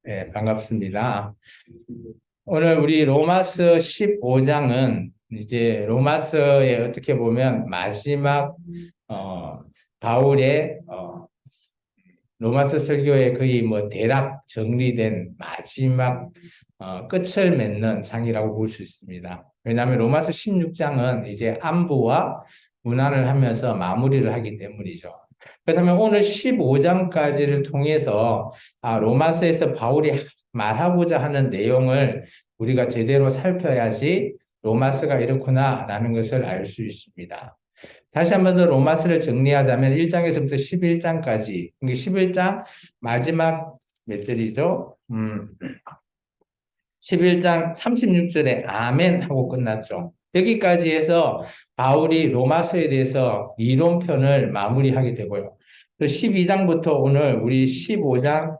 네, 반갑습니다. 오늘 우리 로마서 15장은 이제 로마서에 어떻게 보면 마지막 어, 바울의 로마서 설교의 거의 뭐 대략 정리된 마지막 끝을 맺는 장이라고 볼 수 있습니다. 왜냐하면 로마서 16장은 이제 안부와 문안을 하면서 마무리를 하기 때문이죠. 그렇다면 오늘 15장까지를 통해서 로마서에서 바울이 말하고자 하는 내용을 우리가 제대로 살펴야지 로마서가 이렇구나라는 것을 알 수 있습니다. 다시 한번 더 로마서를 정리하자면 1장에서부터 11장까지, 11장 마지막 몇 절이죠? 11장 36절에 아멘 하고 끝났죠. 여기까지 해서 바울이 로마서에 대해서 이론편을 마무리하게 되고요. 또 12장부터 오늘 우리 15장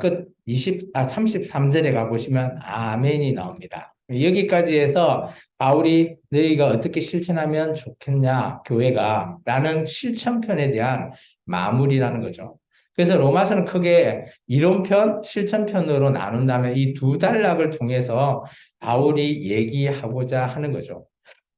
끝 33절에 가보시면 아멘이 나옵니다. 여기까지 해서 바울이 너희가 어떻게 실천하면 좋겠냐, 교회가, 라는 실천편에 대한 마무리라는 거죠. 그래서 로마서는 크게 이론편, 실천편으로 나눈다면 이 두 단락을 통해서 바울이 얘기하고자 하는 거죠.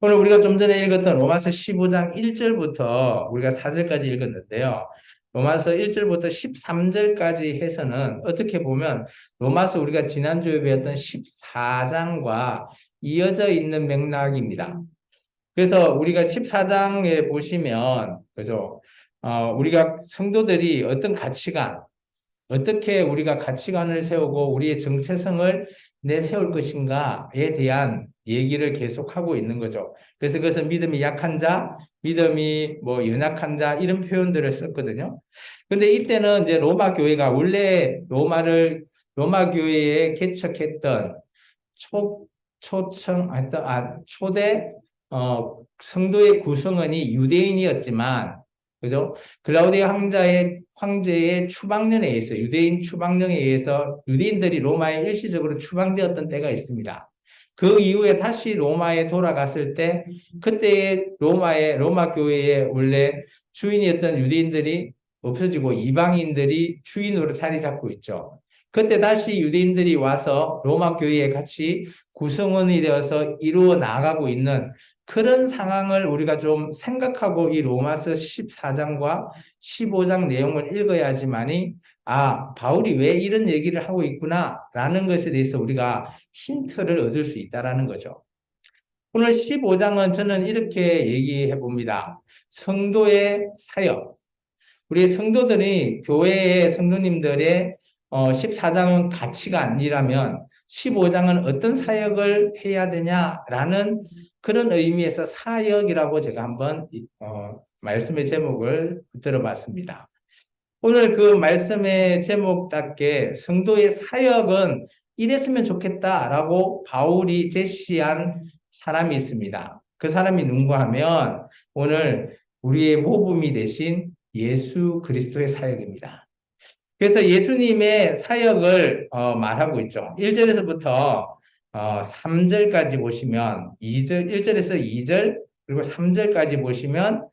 오늘 우리가 좀 전에 읽었던 로마서 15장 1절부터 우리가 4절까지 읽었는데요. 로마서 1절부터 13절까지 해서는 어떻게 보면 로마서 우리가 지난주에 배웠던 14장과 이어져 있는 맥락입니다. 그래서 우리가 14장에 보시면, 그죠? 우리가 성도들이 어떤 가치관, 어떻게 우리가 가치관을 세우고 우리의 정체성을 내세울 것인가에 대한 얘기를 계속하고 있는 거죠. 그래서 그것은 믿음이 약한 자, 믿음이 뭐 연약한 자, 이런 표현들을 썼거든요. 근데 이때는 이제 로마 교회가 원래 로마 교회에 개척했던 초대 성도의 구성원이 유대인이었지만, 그죠? 클라우디아 황제의 추방령에 의해서, 유대인 추방령에 의해서 유대인들이 로마에 일시적으로 추방되었던 때가 있습니다. 그 이후에 다시 로마에 돌아갔을 때, 그때의 로마 교회의 원래 주인이었던 유대인들이 없어지고 이방인들이 주인으로 자리 잡고 있죠. 그때 다시 유대인들이 와서 로마 교회에 같이 구성원이 되어서 이루어 나가고 있는 그런 상황을 우리가 좀 생각하고 이 로마서 14장과 15장 내용을 읽어야지만이 바울이 왜 이런 얘기를 하고 있구나라는 것에 대해서 우리가 힌트를 얻을 수 있다라는 거죠. 오늘 15장은 저는 이렇게 얘기해 봅니다. 성도의 사역. 우리 성도들이 교회의 성도님들의 14장은 가치가 아니라면 15장은 어떤 사역을 해야 되냐라는 그런 의미에서 사역이라고 제가 한번 말씀의 제목을 들어봤습니다. 오늘 그 말씀의 제목답게 성도의 사역은 이랬으면 좋겠다라고 바울이 제시한 사람이 있습니다. 그 사람이 누군가 하면 오늘 우리의 모범이 되신 예수 그리스도의 사역입니다. 그래서 예수님의 사역을 말하고 있죠. 1절에서부터 3절까지 보시면 1절에서 2절 그리고 3절까지 보시면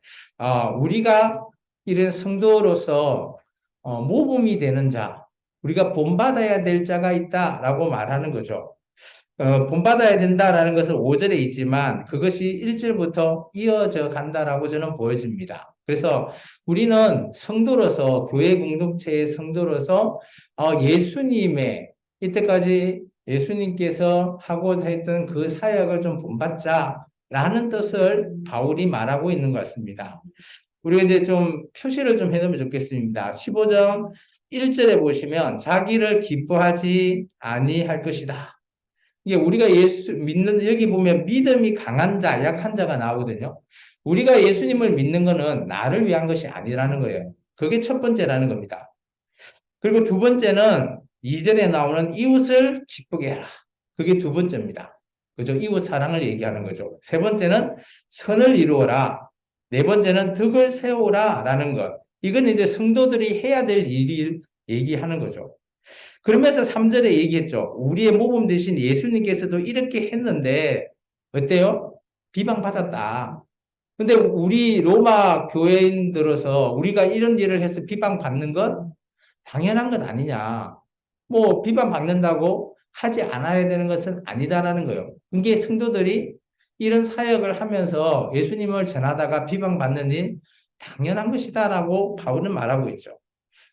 우리가 이런 성도로서 모범이 되는 자, 우리가 본받아야 될 자가 있다라고 말하는 거죠. 본받아야 된다라는 것은 5절에 있지만 그것이 1절부터 이어져 간다라고 저는 보여집니다. 그래서 우리는 성도로서 교회 공동체의 성도로서 예수님의 이때까지 예수님께서 하고자 했던 그 사역을 좀 본받자라는 뜻을 바울이 말하고 있는 것 같습니다. 우리가 이제 좀 표시를 좀 해놓으면 좋겠습니다. 15장 1절에 보시면 자기를 기뻐하지 아니할 것이다. 이게 우리가 예수 믿는, 여기 보면 믿음이 강한 자, 약한 자가 나오거든요. 우리가 예수님을 믿는 것은 나를 위한 것이 아니라는 거예요. 그게 첫 번째라는 겁니다. 그리고 두 번째는 2절에 나오는 이웃을 기쁘게 해라. 그게 두 번째입니다. 그죠? 이웃 사랑을 얘기하는 거죠. 세 번째는 선을 이루어라. 네 번째는 덕을 세우라. 라는 것. 이건 이제 성도들이 해야 될 일을 얘기하는 거죠. 그러면서 3절에 얘기했죠. 우리의 모범 대신 예수님께서도 이렇게 했는데 어때요? 비방받았다. 근데 우리 로마 교회인들로서 우리가 이런 일을 해서 비방받는 건 당연한 것 아니냐. 뭐 비판받는다고 하지 않아야 되는 것은 아니다라는 거예요. 이게 성도들이 이런 사역을 하면서 예수님을 전하다가 비방받는 일 당연한 것이다라고 바울은 말하고 있죠.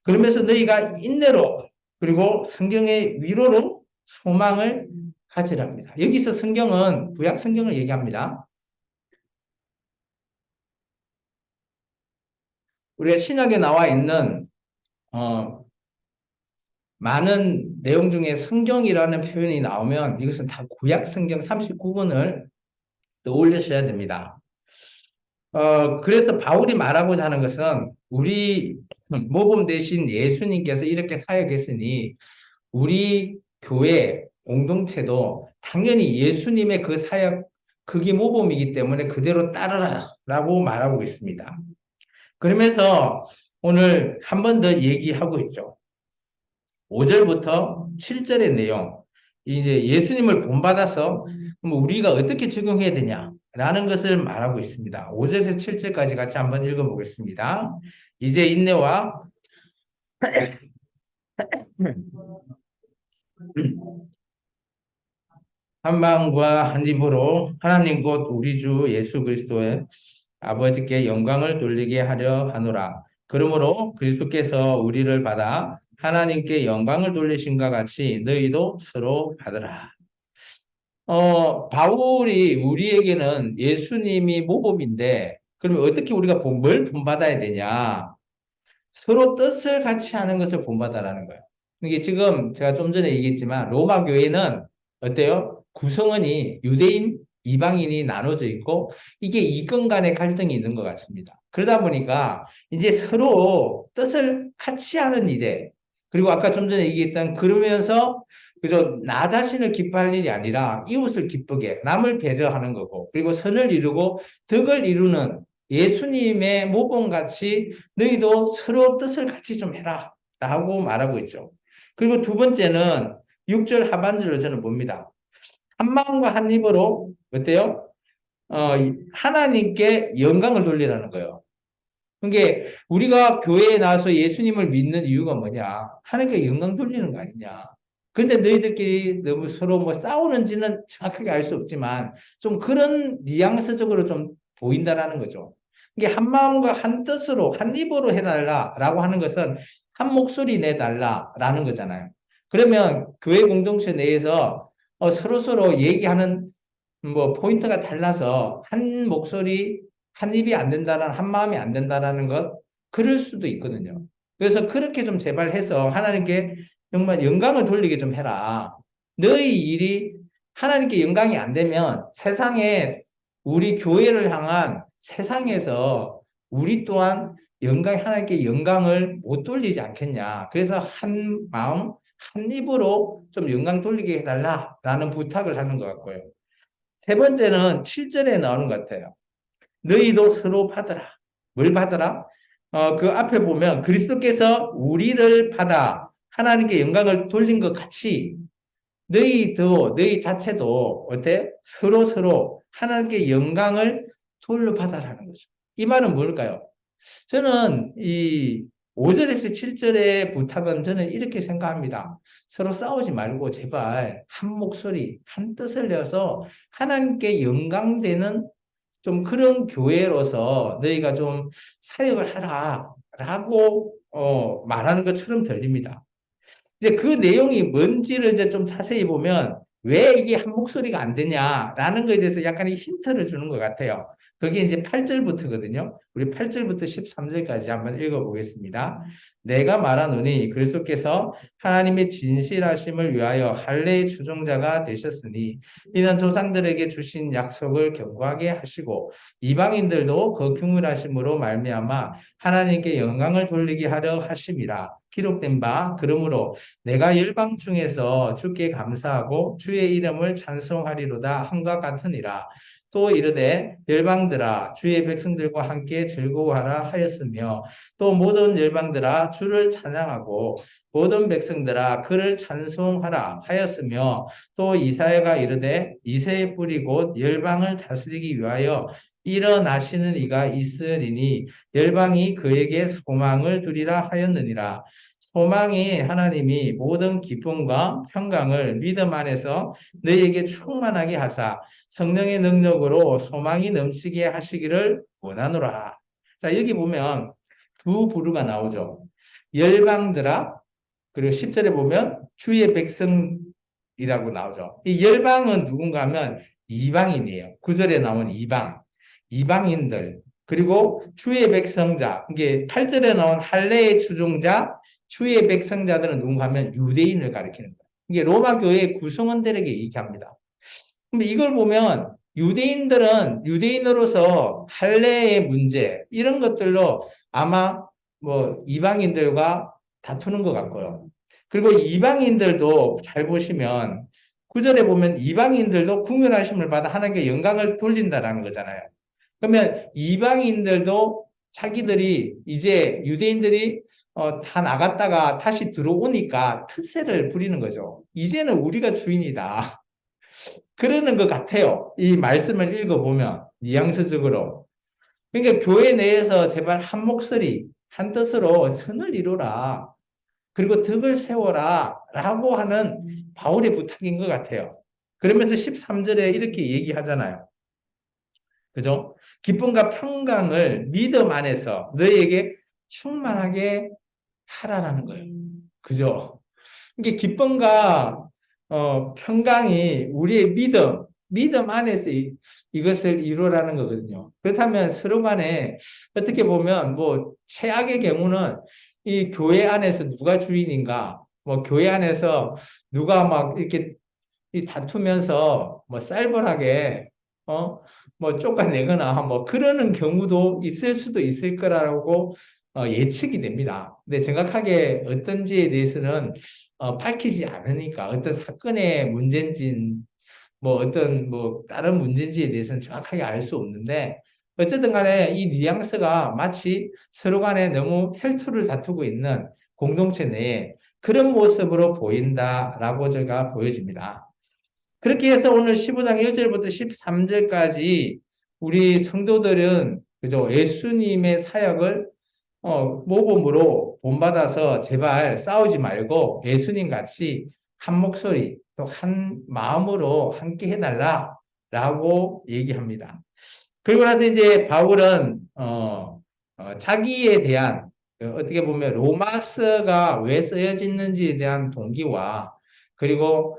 그러면서 너희가 인내로 그리고 성경의 위로로 소망을 가지랍니다. 여기서 성경은 구약 성경을 얘기합니다. 우리가 신약에 나와 있는 많은 내용 중에 성경이라는 표현이 나오면 이것은 다 구약 성경 39권을 떠올리셔야 됩니다. 그래서 바울이 말하고자 하는 것은 우리 모범 대신 예수님께서 이렇게 사역했으니 우리 교회 공동체도 당연히 예수님의 그 사역, 그게 모범이기 때문에 그대로 따르라 라고 말하고 있습니다. 그러면서 오늘 한 번 더 얘기하고 있죠. 5절부터 7절의 내용, 이제 예수님을 본받아서 우리가 어떻게 적용해야 되냐라는 것을 말하고 있습니다. 5절에서 7절까지 같이 한번 읽어보겠습니다. 이제 인내와 한 마음과 한 입으로 하나님 곧 우리 주 예수 그리스도의 아버지께 영광을 돌리게 하려 하노라. 그러므로 그리스도께서 우리를 받아 하나님께 영광을 돌리신과 같이 너희도 서로 받으라. 바울이 우리에게는 예수님이 모범인데, 그러면 어떻게 우리가 뭘 본받아야 되냐? 서로 뜻을 같이 하는 것을 본받아라는 거예요. 이게 지금 제가 좀 전에 얘기했지만, 로마 교회는 어때요? 구성원이 유대인, 이방인이 나눠져 있고, 이게 이권 간의 갈등이 있는 것 같습니다. 그러다 보니까, 이제 서로 뜻을 같이 하는 일에, 그리고 아까 좀 전에 얘기했던, 그러면서 그저 나 자신을 기뻐할 일이 아니라 이웃을 기쁘게 남을 배려하는 거고 그리고 선을 이루고 덕을 이루는 예수님의 모범같이 너희도 서로 뜻을 같이 좀 해라 라고 말하고 있죠. 그리고 두 번째는 6절 하반절로 저는 봅니다. 한 마음과 한 입으로 어때요? 하나님께 영광을 돌리라는 거예요. 그게 우리가 교회에 나와서 예수님을 믿는 이유가 뭐냐? 하나님께 영광 돌리는 거 아니냐? 근데 너희들끼리 너무 서로 뭐 싸우는지는 정확하게 알 수 없지만 좀 그런 뉘앙스적으로 좀 보인다라는 거죠. 이게 한 마음과 한 뜻으로 한 입으로 해달라라고 하는 것은 한 목소리 내달라라는 거잖아요. 그러면 교회 공동체 내에서 서로 얘기하는 뭐 포인트가 달라서 한 목소리 한 입이 안 된다는 한 마음이 안 된다라는 것 그럴 수도 있거든요. 그래서 그렇게 좀 제발 해서 하나님께 정말 영광을 돌리게 좀 해라. 너희 일이 하나님께 영광이 안 되면 세상에 우리 교회를 향한 세상에서 우리 또한 하나님께 영광을 못 돌리지 않겠냐. 그래서 한 마음, 한 입으로 좀 영광 돌리게 해달라라는 부탁을 하는 것 같고요. 세 번째는 7절에 나오는 것 같아요. 너희도 서로 받으라. 뭘 받으라? 그 앞에 보면 그리스도께서 우리를 받아 하나님께 영광을 돌린 것 같이 너희 자체도 어때? 서로 하나님께 영광을 돌려받아라는 거죠. 이 말은 뭘까요? 저는 이 5절에서 7절의 부탁은 저는 이렇게 생각합니다. 서로 싸우지 말고 제발 한 목소리, 한 뜻을 내어서 하나님께 영광되는 좀 그런 교회로서 너희가 좀 사역을 하라라고 말하는 것처럼 들립니다. 이제 그 내용이 뭔지를 이제 좀 자세히 보면 왜 이게 한 목소리가 안 되냐라는 것에 대해서 약간의 힌트를 주는 것 같아요. 그게 이제 8절부터거든요. 우리 8절부터 13절까지 한번 읽어보겠습니다. 내가 말하노니 그리스도께서 하나님의 진실하심을 위하여 할례의 주종자가 되셨으니 이는 조상들에게 주신 약속을 견고하게 하시고 이방인들도 그 긍휼하심으로 말미암아 하나님께 영광을 돌리게 하려 하심이라. 기록된 바 그러므로 내가 열방 중에서 주께 감사하고 주의 이름을 찬송하리로다 함과 같으니라. 또 이르되 열방들아 주의 백성들과 함께 즐거워하라 하였으며 또 모든 열방들아 주를 찬양하고 모든 백성들아 그를 찬송하라 하였으며 또 이사야가 이르되 이새의 뿌리 곧 열방을 다스리기 위하여 일어나시는 이가 있으리니 열방이 그에게 소망을 두리라 하였느니라. 소망이 하나님이 모든 기쁨과 평강을 믿음 안에서 너희에게 충만하게 하사 성령의 능력으로 소망이 넘치게 하시기를 원하노라. 자, 여기 보면 두 부류가 나오죠. 열방들아, 그리고 10절에 보면 주의 백성이라고 나오죠. 이 열방은 누군가 하면 이방인이에요. 9절에 나온 이방, 이방인들. 그리고 주의 백성자, 이게 8절에 나온 할례의 추종자, 주의 백성자들은 누군가 하면 유대인을 가리키는 거예요. 이게 로마 교회의 구성원들에게 얘기합니다. 근데 이걸 보면 유대인들은 유대인으로서 할례의 문제, 이런 것들로 아마 뭐 이방인들과 다투는 것 같고요. 그리고 이방인들도 잘 보시면 구절에 보면 이방인들도 궁휼하심을 받아 하나님께 영광을 돌린다라는 거잖아요. 그러면 이방인들도 자기들이 이제 유대인들이 다 나갔다가 다시 들어오니까 텃세를 부리는 거죠. 이제는 우리가 주인이다. 그러는 것 같아요. 이 말씀을 읽어보면 뉘앙스적으로. 그러니까 교회 내에서 제발 한 목소리, 한 뜻으로 선을 이루라. 그리고 덕을 세워라. 라고 하는 바울의 부탁인 것 같아요. 그러면서 13절에 이렇게 얘기하잖아요. 그죠? 기쁨과 평강을 믿음 안에서 너희에게 충만하게 하라라는 거예요. 그죠? 이게 기쁨과 평강이 우리의 믿음 안에서 이것을 이루라는 거거든요. 그렇다면 서로 간에 어떻게 보면 뭐 최악의 경우는 이 교회 안에서 누가 주인인가, 뭐 교회 안에서 누가 막 이렇게 이 다투면서 뭐 쌀벌하게 어 뭐 쫓아내거나 뭐 그러는 경우도 있을 수도 있을 거라고 예측이 됩니다. 근데 정확하게 어떤지에 대해서는 밝히지 않으니까 어떤 사건의 문제인지 뭐 어떤 뭐 다른 문제인지에 대해서는 정확하게 알 수 없는데 어쨌든 간에 이 뉘앙스가 마치 서로 간에 너무 혈투를 다투고 있는 공동체 내에 그런 모습으로 보인다라고 제가 보여집니다. 그렇게 해서 오늘 15장 1절부터 13절까지 우리 성도들은 그죠? 예수님의 사역을 모범으로 본받아서 제발 싸우지 말고 예수님 같이 한 목소리 또 한 마음으로 함께 해달라라고 얘기합니다. 그리고 나서 이제 바울은 자기에 대한 어떻게 보면 로마서가 왜 쓰여졌는지에 대한 동기와 그리고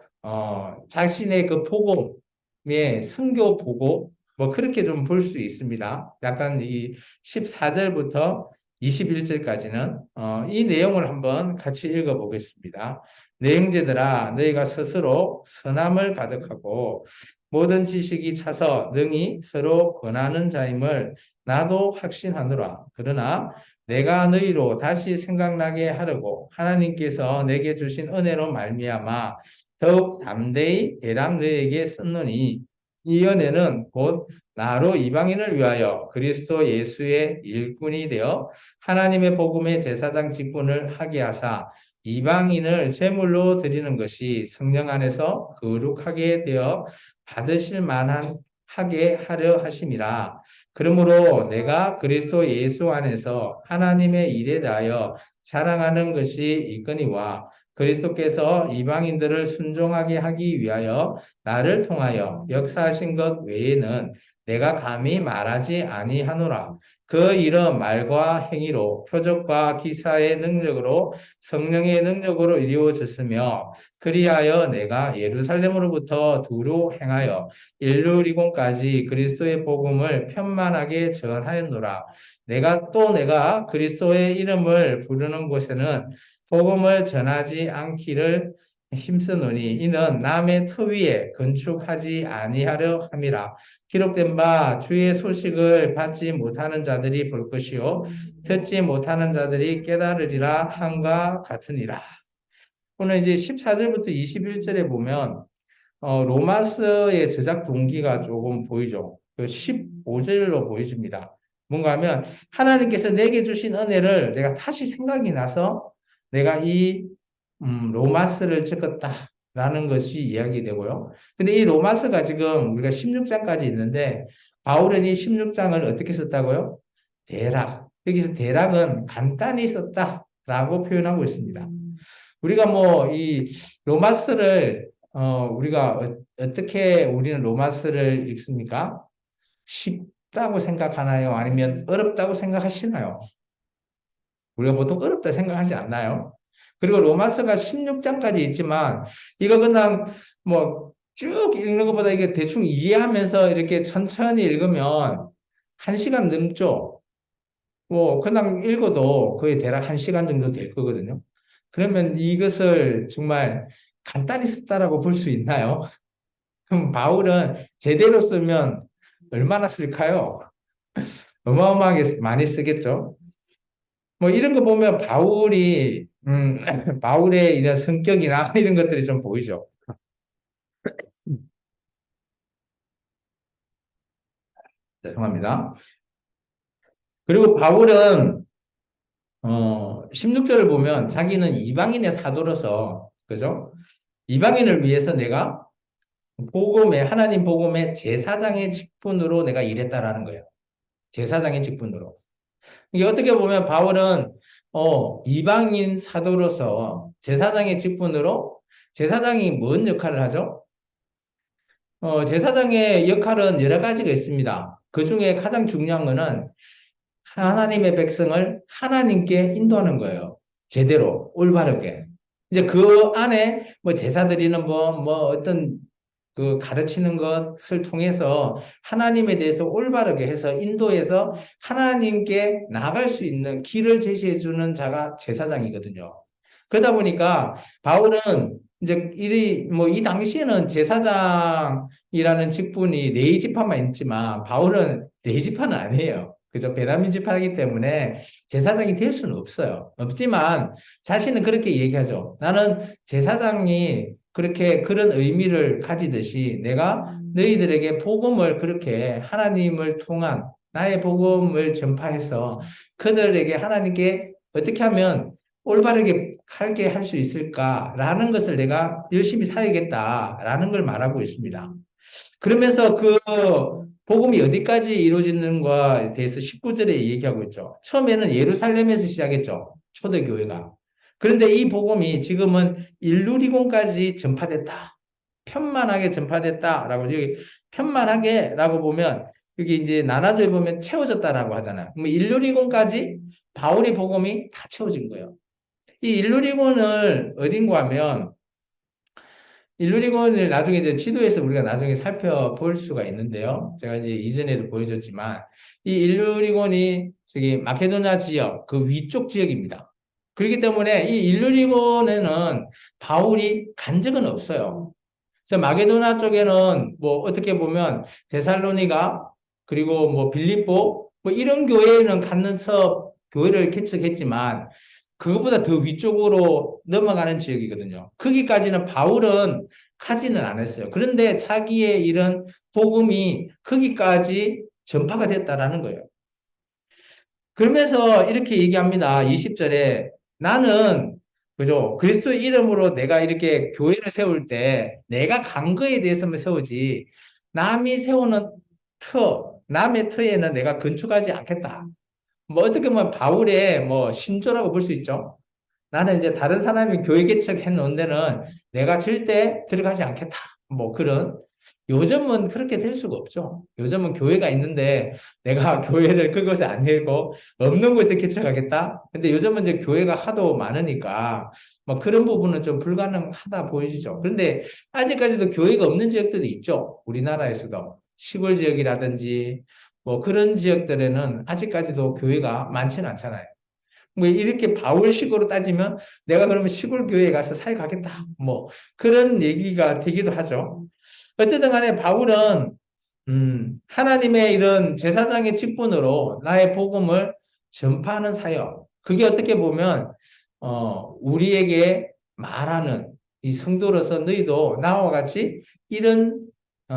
자신의 그 복음의 선교 보고 뭐 그렇게 좀 볼 수 있습니다. 약간 이 14절부터 21절까지는 이 내용을 한번 같이 읽어보겠습니다. 내 형제들아 너희가 스스로 선함을 가득하고 모든 지식이 차서 능히 서로 권하는 자임을 나도 확신하노라. 그러나 내가 너희로 다시 생각나게 하려고 하나님께서 내게 주신 은혜로 말미암아 더욱 담대히 대람 너희에게 썼노니 이 은혜는 곧 나로 이방인을 위하여 그리스도 예수의 일꾼이 되어 하나님의 복음의 제사장 직분을 하게 하사 이방인을 제물로 드리는 것이 성령 안에서 거룩하게 되어 받으실 만한 하게 하려 하심이라. 그러므로 내가 그리스도 예수 안에서 하나님의 일에 대하여 자랑하는 것이 있거니와 그리스도께서 이방인들을 순종하게 하기 위하여 나를 통하여 역사하신 것 외에는 내가 감히 말하지 아니하노라. 그 일은 말과 행위로 표적과 기사의 능력으로 성령의 능력으로 이루어졌으며 그리하여 내가 예루살렘으로부터 두루 행하여 일루리곤까지 그리스도의 복음을 편만하게 전하였노라. 내가 그리스도의 이름을 부르는 곳에는 복음을 전하지 않기를 힘쓰노니 이는 남의 터 위에 건축하지 아니하려 함이라. 기록된 바 주의 소식을 받지 못하는 자들이 볼 것이요 듣지 못하는 자들이 깨달으리라 함과 같으니라. 오늘 이제 14절부터 21절에 보면 로마서의 제작 동기가 조금 보이죠. 그 15절로 보여집니다. 뭔가 하면 하나님께서 내게 주신 은혜를 내가 다시 생각이 나서 내가 이 로마서를 적었다라는 것이 이야기되고요. 근데 이 로마서가 지금 우리가 16장까지 있는데 바울은 이 16장을 어떻게 썼다고요? 대략. 여기서 대략은 간단히 썼다. 라고 표현하고 있습니다. 우리가 뭐 이 로마서를 우리가 어떻게 우리는 로마서를 읽습니까? 쉽다고 생각하나요? 아니면 어렵다고 생각하시나요? 우리가 보통 어렵다 생각하지 않나요? 그리고 로마서가 16장까지 있지만 이거 그냥 뭐 쭉 읽는 것보다 이게 대충 이해하면서 이렇게 천천히 읽으면 1시간 넘죠. 뭐 그냥 읽어도 거의 대략 1시간 정도 될 거거든요. 그러면 이것을 정말 간단히 썼다라고 볼 수 있나요? 그럼 바울은 제대로 쓰면 얼마나 쓸까요? 어마어마하게 많이 쓰겠죠. 뭐 이런 거 보면 바울이 바울의 이런 성격이나 이런 것들이 좀 보이죠. 죄송합니다. 그리고 바울은 16절을 보면 자기는 이방인의 사도로서 그죠? 이방인을 위해서 내가 복음의 하나님 복음의 제사장의 직분으로 내가 일했다라는 거예요. 제사장의 직분으로. 이게 어떻게 보면 바울은 이방인 사도로서 제사장의 직분으로 제사장이 뭔 역할을 하죠? 제사장의 역할은 여러 가지가 있습니다. 그 중에 가장 중요한 거는 하나님의 백성을 하나님께 인도하는 거예요. 제대로, 올바르게. 이제 그 안에 뭐 제사 드리는 법, 뭐 어떤 그 가르치는 것을 통해서 하나님에 대해서 올바르게 해서 인도해서 하나님께 나아갈 수 있는 길을 제시해 주는 자가 제사장이거든요. 그러다 보니까 바울은 이제 이 당시에는 제사장이라는 직분이 레위 지파만 있지만 바울은 레위 지파는 아니에요. 그죠? 베냐민 지파이기 때문에 제사장이 될 수는 없어요. 없지만 자신은 그렇게 얘기하죠. 나는 제사장이 그렇게 그런 의미를 가지듯이 내가 너희들에게 복음을 그렇게 하나님을 통한 나의 복음을 전파해서 그들에게 하나님께 어떻게 하면 올바르게 살게 할 수 있을까라는 것을 내가 열심히 살겠다라는 걸 말하고 있습니다. 그러면서 그 복음이 어디까지 이루어지는가에 대해서 19절에 얘기하고 있죠. 처음에는 예루살렘에서 시작했죠. 초대교회가. 그런데 이 복음이 지금은 일루리곤까지 전파됐다. 편만하게 전파됐다라고 여기 편만하게라고 보면 여기 이제 나눠져 보면 채워졌다라고 하잖아요. 그럼 일루리곤까지 바울의 복음이 다 채워진 거예요. 이 일루리곤을 어딘가 하면 일루리곤을 나중에 이제 지도에서 우리가 나중에 살펴볼 수가 있는데요. 제가 이제 이전에도 보여줬지만 이 일루리곤이 저기 마케도냐 지역 그 위쪽 지역입니다. 그렇기 때문에 이 일루리곤에는 바울이 간 적은 없어요. 그래서 마게도나 쪽에는 뭐 어떻게 보면 데살로니가 그리고 뭐 빌립보 뭐 이런 교회에는 가면서 교회를 개척했지만 그것보다 더 위쪽으로 넘어가는 지역이거든요. 거기까지는 바울은 가지는 않았어요. 그런데 자기의 이런 복음이 거기까지 전파가 됐다라는 거예요. 그러면서 이렇게 얘기합니다. 20절에 나는 그죠? 그리스도 이름으로 내가 이렇게 교회를 세울 때 내가 간 거에 대해서만 세우지 남이 세우는 남의 터에는 내가 건축하지 않겠다. 뭐 어떻게 보면 바울의 뭐 신조라고 볼 수 있죠. 나는 이제 다른 사람이 교회 개척해 놓은 데는 내가 절대 들어가지 않겠다. 뭐 그런 요즘은 그렇게 될 수가 없죠. 요즘은 교회가 있는데 내가 교회를 그곳에 안 열고 없는 곳에 개척하겠다. 근데 요즘은 이제 교회가 하도 많으니까 뭐 그런 부분은 좀 불가능하다 보이시죠. 그런데 아직까지도 교회가 없는 지역들도 있죠. 우리나라에서도 시골 지역이라든지 뭐 그런 지역들에는 아직까지도 교회가 많지는 않잖아요. 뭐 이렇게 바울식으로 따지면 내가 그러면 시골 교회에 가서 사역하겠다. 뭐 그런 얘기가 되기도 하죠. 어쨌든 간에 바울은 하나님의 이런 제사장의 직분으로 나의 복음을 전파하는 사역. 그게 어떻게 보면 우리에게 말하는 이 성도로서 너희도 나와 같이 이런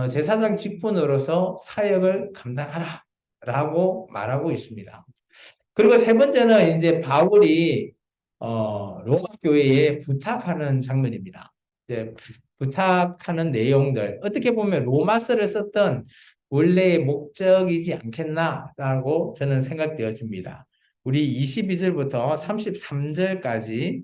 제사장 직분으로서 사역을 감당하라 라고 말하고 있습니다. 그리고 세 번째는 이제 바울이 로마 교회에 부탁하는 장면입니다. 이제 부탁하는 내용들 어떻게 보면 로마서를 썼던 원래의 목적이지 않겠나라고 저는 생각되어집니다. 우리 22절부터 33절까지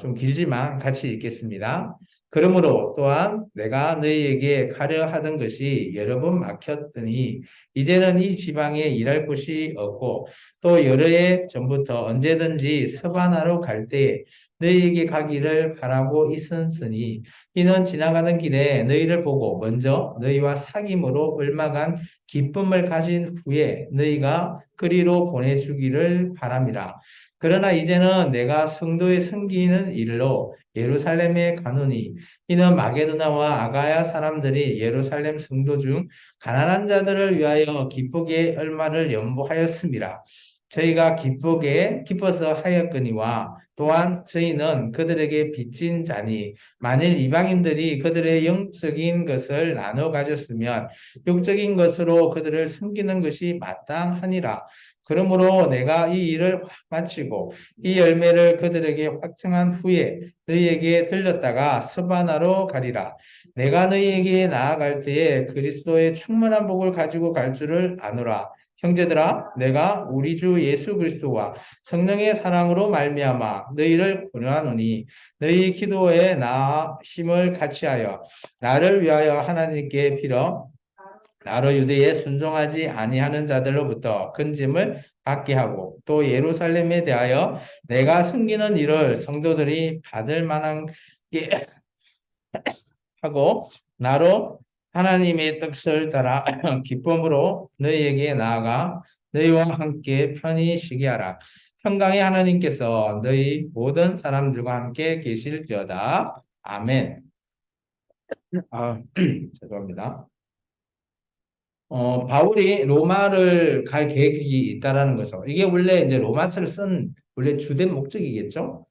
좀 길지만 같이 읽겠습니다. 그러므로 또한 내가 너희에게 가려 하던 것이 여러 번 막혔더니 이제는 이 지방에 일할 곳이 없고 또 여러 해 전부터 언제든지 서바나로 갈 때 너희에게 가기를 바라고 있었으니 이는 지나가는 길에 너희를 보고 먼저 너희와 사귐으로 얼마간 기쁨을 가진 후에 너희가 그리로 보내주기를 바랍니다. 그러나 이제는 내가 성도의 섬기는 일로 예루살렘에 가노니 이는 마게도나와 아가야 사람들이 예루살렘 성도 중 가난한 자들을 위하여 기쁘게 얼마를 연보하였습니다. 저희가 기뻐서 하였거니와 또한 저희는 그들에게 빚진 자니 만일 이방인들이 그들의 영적인 것을 나눠 가졌으면 육적인 것으로 그들을 섬기는 것이 마땅하니라. 그러므로 내가 이 일을 마치고 이 열매를 그들에게 확증한 후에 너희에게 들렸다가 스바나로 가리라. 내가 너희에게 나아갈 때에 그리스도의 충만한 복을 가지고 갈 줄을 아노라. 형제들아, 내가 우리 주 예수 그리스도와 성령의 사랑으로 말미암아 너희를 권유하노니 너희 기도에 나 힘을 같이하여 나를 위하여 하나님께 빌어 나로 유대에 순종하지 아니하는 자들로부터 건짐을 받게 하고 또 예루살렘에 대하여 내가 숨기는 일을 성도들이 받을 만한 게 하고 나로 하나님의 뜻을 따라 기쁨으로 너희에게 나아가 너희와 함께 편히 쉬게 하라. 평강의 하나님께서 너희 모든 사람들과 함께 계실지어다. 아멘. 죄송합니다. 바울이 로마를 갈 계획이 있다라는 거죠. 이게 원래 이제 로마서를 쓴 원래 주된 목적이겠죠.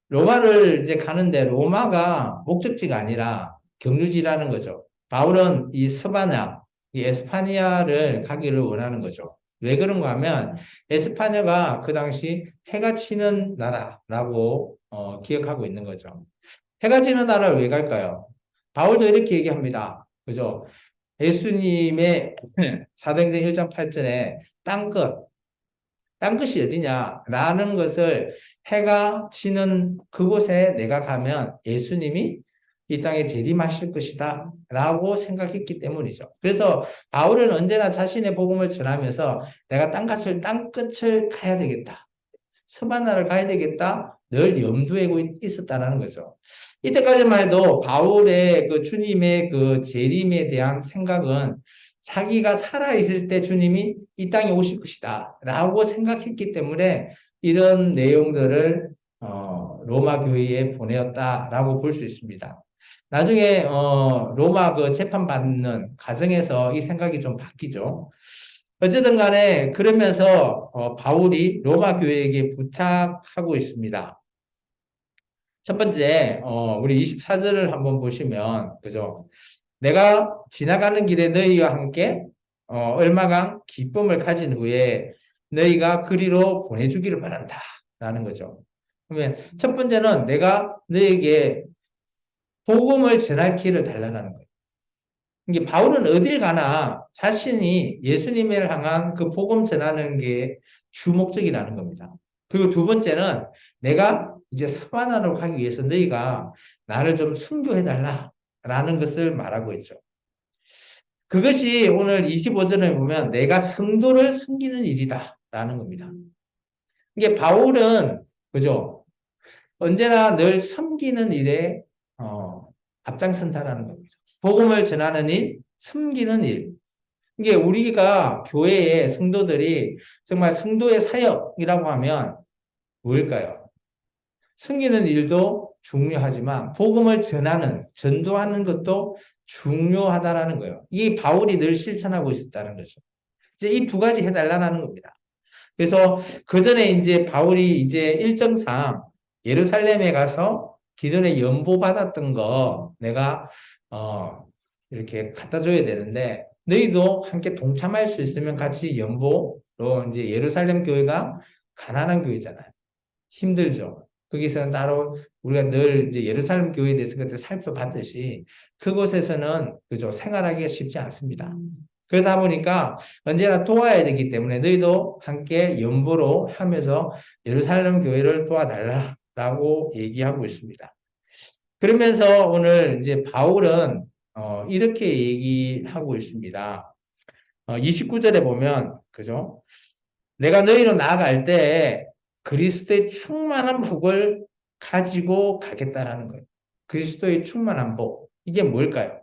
로마를 이제 가는데 로마가 목적지가 아니라 경유지라는 거죠. 바울은 이 스바냐, 이 에스파니아를 가기를 원하는 거죠. 왜 그런가 하면 에스파냐가 그 당시 해가 치는 나라라고 기억하고 있는 거죠. 해가 지는 나라를 왜 갈까요? 바울도 이렇게 얘기합니다. 그죠? 예수님의 사도행전 1장 8절에 땅끝이 어디냐라는 것을 해가 지는 그곳에 내가 가면 예수님이 이 땅에 재림하실 것이다 라고 생각했기 때문이죠. 그래서 바울은 언제나 자신의 복음을 전하면서 내가 땅끝을 가야 되겠다. 스바나를 가야 되겠다. 늘 염두에 있었다는 거죠. 이때까지만 해도 바울의 그 주님의 그 재림에 대한 생각은 자기가 살아있을 때 주님이 이 땅에 오실 것이다. 라고 생각했기 때문에 이런 내용들을 로마 교회에 보내었다라고 볼 수 있습니다. 나중에 로마 그 재판받는 과정에서 이 생각이 좀 바뀌죠. 어쨌든 간에 그러면서 바울이 로마 교회에게 부탁하고 있습니다. 첫 번째, 우리 24절을 한번 보시면, 그죠? 내가 지나가는 길에 너희와 함께 얼마간 기쁨을 가진 후에 너희가 그리로 보내주기를 바란다. 라는 거죠. 그러면 첫 번째는 내가 너에게 복음을 전할 기회를 달라는 거예요. 이게 바울은 어딜 가나 자신이 예수님을 향한 그 복음 전하는 게 주목적이라는 겁니다. 그리고 두 번째는 내가 이제 스바나로 가기 위해서 너희가 나를 좀 순교해달라라는 것을 말하고 있죠. 그것이 오늘 25절에 보면 내가 성도를 섬기는 일이다라는 겁니다. 이게 바울은 그죠? 언제나 늘 섬기는 일에 앞장선다라는 겁니다. 복음을 전하는 일, 섬기는 일. 이게 우리가 교회의 성도들이 정말 성도의 사역이라고 하면 뭘까요? 섬기는 일도 중요하지만 복음을 전도하는 것도 중요하다라는 거예요. 이 바울이 늘 실천하고 있었다는 거죠. 이제 이 두 가지 해달라는 겁니다. 그래서 그 전에 이제 바울이 이제 일정상 예루살렘에 가서 기존에 연보받았던 거 내가 이렇게 갖다 줘야 되는데 너희도 함께 동참할 수 있으면 같이 연보로 이제 예루살렘 교회가 가난한 교회잖아요. 힘들죠. 거기서는 따로 우리가 늘 이제 예루살렘 교회에 대해서 그때 살펴봤듯이 그곳에서는 그죠 생활하기가 쉽지 않습니다. 그러다 보니까 언제나 도와야 되기 때문에 너희도 함께 연보로 하면서 예루살렘 교회를 도와달라라고 얘기하고 있습니다. 그러면서 오늘 이제 바울은 이렇게 얘기하고 있습니다. 29절에 보면, 그죠? 내가 너희로 나아갈 때 그리스도의 충만한 복을 가지고 가겠다라는 거예요. 그리스도의 충만한 복. 이게 뭘까요?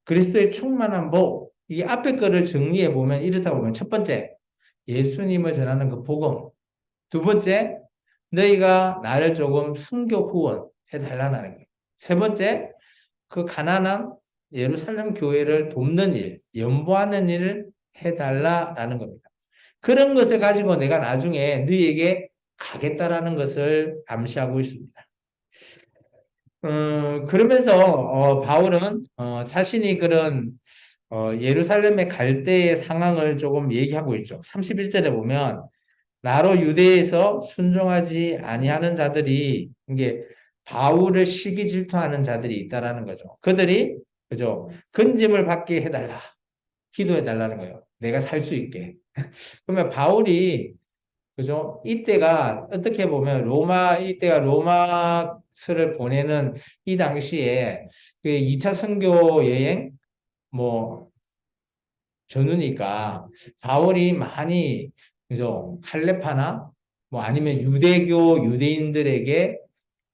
그리스도의 충만한 복. 이 앞에 거를 정리해 보면 이렇다고 보면 첫 번째, 예수님을 전하는 그 복음. 두 번째, 너희가 나를 조금 순교 후원해 달라는 거예요. 세 번째, 그 가난한 예루살렘 교회를 돕는 일, 연보하는 일을 해달라라는 겁니다. 그런 것을 가지고 내가 나중에 너희에게 가겠다라는 것을 암시하고 있습니다. 그러면서 바울은 자신이 그런 예루살렘에 갈 때의 상황을 조금 얘기하고 있죠. 31절에 보면 나로 유대에서 순종하지 아니하는 자들이 이게 바울을 시기 질투하는 자들이 있다라는 거죠. 그들이 그죠? 근짐을 받게 해달라. 기도해 달라는 거예요. 내가 살 수 있게. 그러면 바울이 그죠? 이때가 어떻게 보면 이때가 로마서를 보내는 이 당시에 그 2차 선교 여행 뭐 전후니까 바울이 많이 그죠? 할레파나 뭐 아니면 유대교 유대인들에게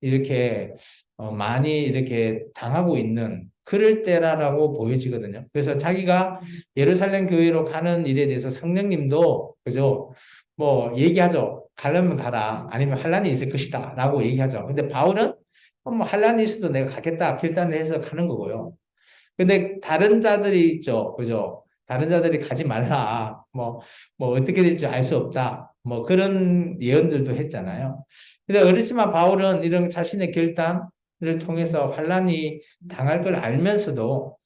이렇게 많이 이렇게 당하고 있는 그럴 때라고 보여지거든요. 그래서 자기가 예루살렘 교회로 가는 일에 대해서 성령님도 그죠? 뭐 얘기하죠. 가려면 가라. 아니면 환란이 있을 것이다. 라고 얘기하죠. 근데 바울은 뭐 환란이 있어도 내가 가겠다. 결단을 해서 가는 거고요. 근데 다른 자들이 있죠. 그죠? 다른 자들이 가지 말라. 뭐 어떻게 될지 알 수 없다. 뭐 그런 예언들도 했잖아요. 근데 어리지만 바울은 이런 자신의 결단을 통해서 환란이 당할 걸 알면서도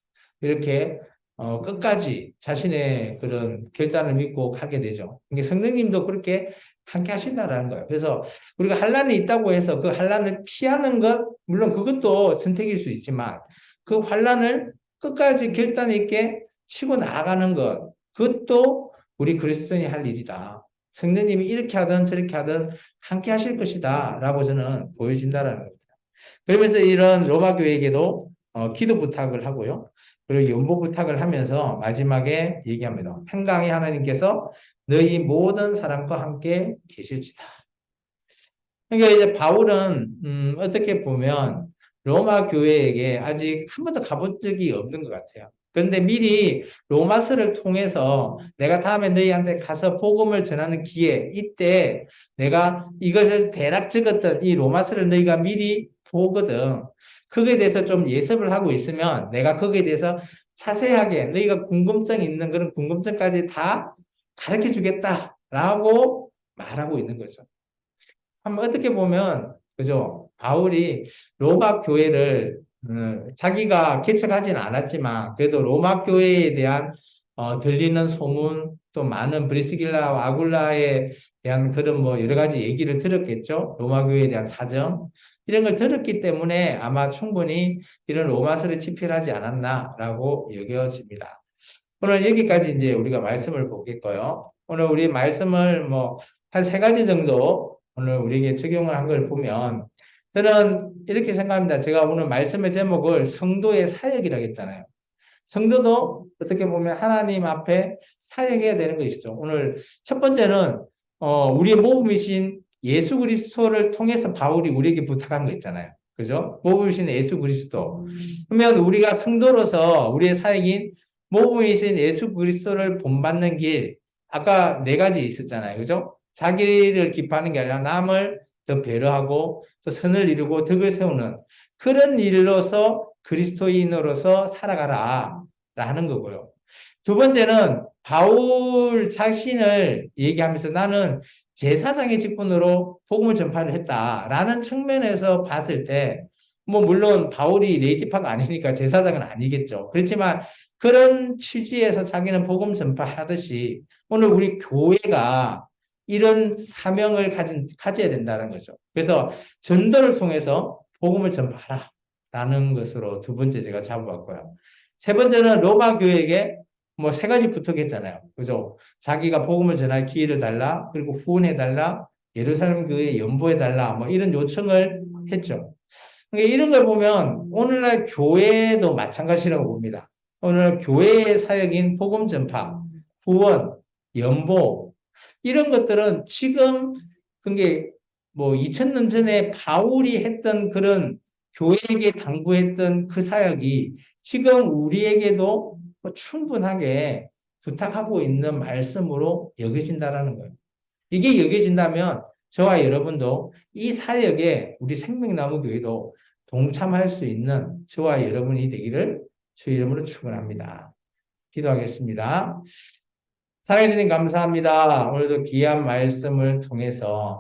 이렇게 끝까지 자신의 그런 결단을 믿고 가게 되죠. 이게 성령님도 그렇게 함께 하신다라는 거예요. 그래서 우리가 환란이 있다고 해서 그 환란을 피하는 것, 물론 그것도 선택일 수 있지만 그 환란을 끝까지 결단 있게 치고 나아가는 것, 그것도 우리 그리스도인이 할 일이다. 성령님이 이렇게 하든 저렇게 하든 함께 하실 것이다. 라고 저는 보여진다라는 겁니다. 그러면서 이런 로마 교회에게도 기도 부탁을 하고요. 그리고 연보 부탁을 하면서 마지막에 얘기합니다. 평강의 하나님께서 너희 모든 사람과 함께 계실지다. 그러니까 이제 바울은 어떻게 보면 로마 교회에게 아직 한 번도 가본 적이 없는 것 같아요. 그런데 미리 로마서를 통해서 내가 다음에 너희한테 가서 복음을 전하는 기회, 이때 내가 이것을 대략 적었던 이 로마서를 너희가 미리 보거든. 거기에 대해서 좀 예습을 하고 있으면 내가 거기에 대해서 자세하게 너희가 궁금증이 있는 그런 궁금증까지 다 가르쳐 주겠다라고 말하고 있는 거죠. 한번 어떻게 보면 그죠? 바울이 로마 교회를 자기가 개척하지는 않았지만 그래도 로마 교회에 대한 들리는 소문 또 많은 브리스길라와 아굴라에 대한 그런 뭐 여러 가지 얘기를 들었겠죠. 로마 교회에 대한 사정 이런 걸 들었기 때문에 아마 충분히 이런 로마서를 집필하지 않았나라고 여겨집니다. 오늘 여기까지 이제 우리가 말씀을 보겠고요. 오늘 우리 말씀을 뭐 한 세 가지 정도 오늘 우리에게 적용을 한 걸 보면 저는 이렇게 생각합니다. 제가 오늘 말씀의 제목을 성도의 사역이라고 했잖아요. 성도도 어떻게 보면 하나님 앞에 사역해야 되는 것이죠. 오늘 첫 번째는 우리의 모범이신 예수 그리스도를 통해서 바울이 우리에게 부탁한 거 있잖아요. 그죠? 모범이신 예수 그리스도. 그러면 우리가 성도로서 우리의 사역인 모범이신 예수 그리스도를 본받는 길, 아까 네 가지 있었잖아요. 그죠? 자기를 기뻐하는 게 아니라 남을 더 배려하고 또 선을 이루고 덕을 세우는 그런 일로서 그리스도인으로서 살아가라 라는 거고요. 두 번째는 바울 자신을 얘기하면서 나는 제사장의 직분으로 복음을 전파를 했다라는 측면에서 봤을 때 뭐 물론 바울이 레이지파가 아니니까 제사장은 아니겠죠. 그렇지만 그런 취지에서 자기는 복음 전파하듯이 오늘 우리 교회가 이런 사명을 가져야 된다는 거죠. 그래서 전도를 통해서 복음을 전파하라 라는 것으로 두 번째 제가 잡아봤고요. 세 번째는 로마 교회에게 뭐 세 가지 부탁했잖아요. 그죠? 자기가 복음을 전할 기회를 달라, 그리고 후원해 달라, 예루살렘 교회에 연보해 달라, 뭐 이런 요청을 했죠. 그러니까 이런 걸 보면 오늘날 교회도 마찬가지라고 봅니다. 오늘 교회의 사역인 복음 전파, 후원, 연보 이런 것들은 지금 그게 뭐 2000년 전에 바울이 했던 그런 교회에게 당부했던 그 사역이 지금 우리에게도 충분하게 부탁하고 있는 말씀으로 여겨진다라는 거예요. 이게 여겨진다면 저와 여러분도 이 사역에 우리 생명나무 교회도 동참할 수 있는 저와 여러분이 되기를 주의 이름으로 축원합니다. 기도하겠습니다. 사랑해 주님 감사합니다. 오늘도 귀한 말씀을 통해서